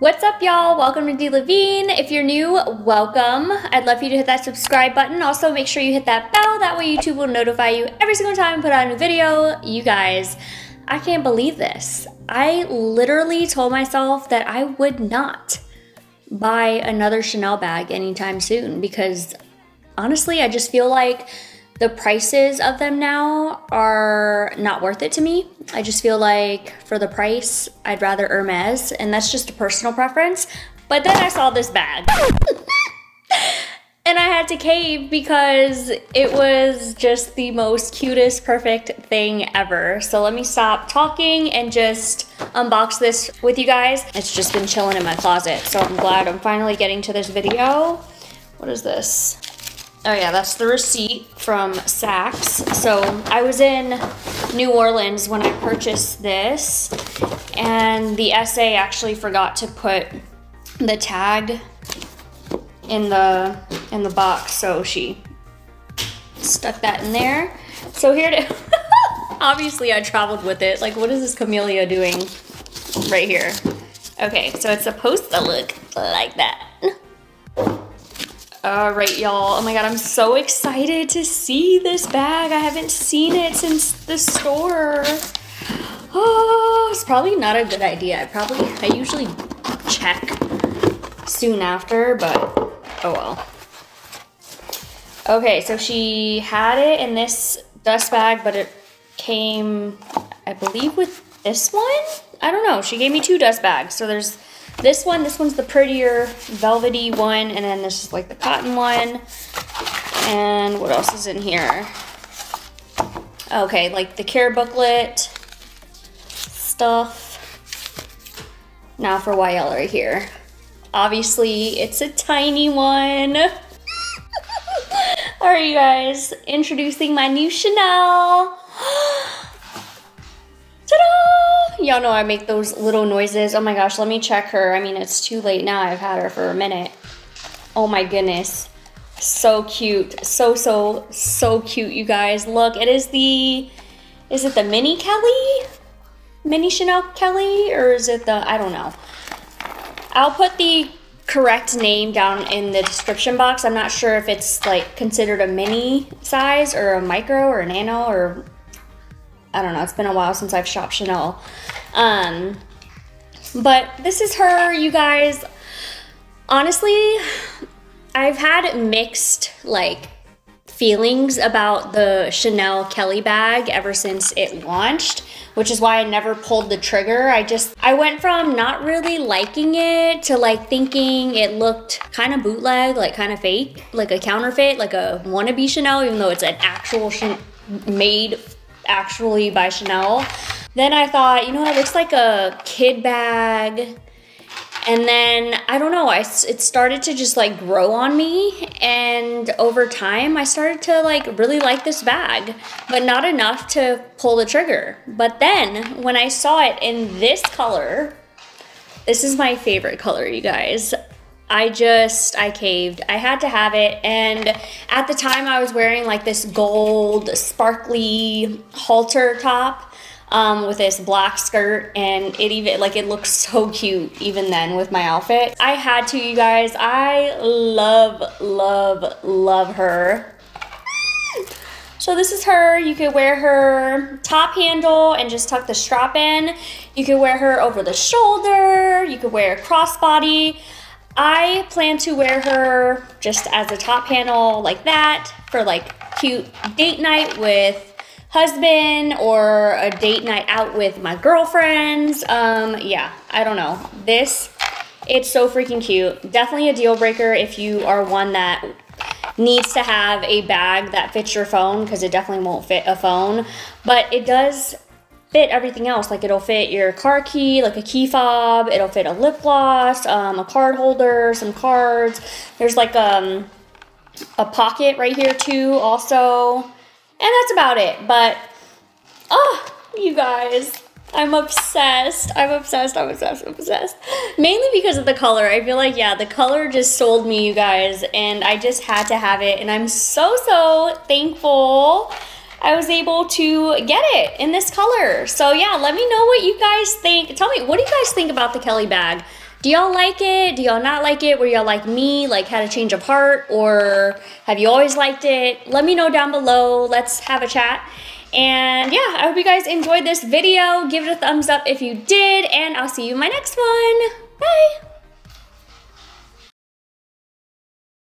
What's up, y'all? Welcome to Dee LaVigne. If you're new, welcome. I'd love for you to hit that subscribe button. Also, make sure you hit that bell. That way YouTube will notify you every single time I put out a new video. You guys, I can't believe this. I literally told myself that I would not buy another Chanel bag anytime soon because honestly, I just feel like the prices of them now are not worth it to me. I just feel like for the price, I'd rather Hermes, and that's just a personal preference. But then I saw this bag and I had to cave because it was just the most cutest, perfect thing ever. So let me stop talking and just unbox this with you guys. It's just been chilling in my closet, so I'm glad I'm finally getting to this video. What is this? Oh yeah, that's the receipt from Saks. So I was in New Orleans when I purchased this, and the SA actually forgot to put the tag in the box, so she stuck that in there. So here to obviously I traveled with it. Like, what is this camellia doing right here? Okay, so it's supposed to look like that. All right, y'all. Oh my God, I'm so excited to see this bag. I haven't seen it since the store. Oh, it's probably not a good idea. I usually check soon after, but oh well. Okay, so she had it in this dust bag, but it came, I believe, with this one? I don't know. She gave me two dust bags. So there's this one's the prettier velvety one, and then this is like the cotton one. And what else is in here? Okay, like the care booklet stuff. Now for YL right here. Obviously, it's a tiny one. All right, you guys, introducing my new Chanel. Ta-da! Y'all know I make those little noises. Oh my gosh, let me check her. I mean, it's too late now. I've had her for a minute. Oh my goodness. So cute. So cute, you guys. Look, is it the Mini Kelly? Mini Chanel Kelly? Or is it the, I don't know. I'll put the correct name down in the description box. I'm not sure if it's like considered a mini size or a micro or a nano or I don't know. It's been a while since I've shopped Chanel. But this is her, you guys. Honestly, I've had mixed like feelings about the Chanel Kelly bag ever since it launched, which is why I never pulled the trigger. I went from not really liking it to like thinking it looked kind of bootleg, like kind of fake, like a counterfeit, like a wannabe Chanel, even though it's an actual made actually by Chanel. Then I thought, you know, it looks like a kid bag. And then, I don't know, it started to just like grow on me. And over time, I started to like really like this bag, but not enough to pull the trigger. But then when I saw it in this color, this is my favorite color, you guys. I caved. I had to have it. And at the time I was wearing like this gold sparkly halter top with this black skirt, and it looks so cute even then with my outfit. I had to, you guys. I love her. So this is her. You could wear her top handle and just tuck the strap in. You could wear her over the shoulder. You could wear a crossbody. I plan to wear her just as a top handle like that for like cute date night with husband or a date night out with my girlfriends. Yeah, I don't know. It's so freaking cute. Definitely a deal breaker if you are one that needs to have a bag that fits your phone, because it definitely won't fit a phone, but it does fit everything else. Like it'll fit your car key, like a key fob. It'll fit a lip gloss, a card holder, some cards. There's like a pocket right here too also. And that's about it. But, oh, you guys, I'm obsessed. I'm obsessed. Mainly because of the color. I feel like, yeah, the color just sold me, you guys. And I just had to have it. And I'm so thankful I was able to get it in this color. So yeah, let me know what you guys think. Tell me, what do you guys think about the Kelly bag? Do y'all like it? Do y'all not like it? Were y'all like me, like had a change of heart, or have you always liked it? Let me know down below. Let's have a chat. And yeah, I hope you guys enjoyed this video. Give it a thumbs up if you did, and I'll see you in my next one. Bye.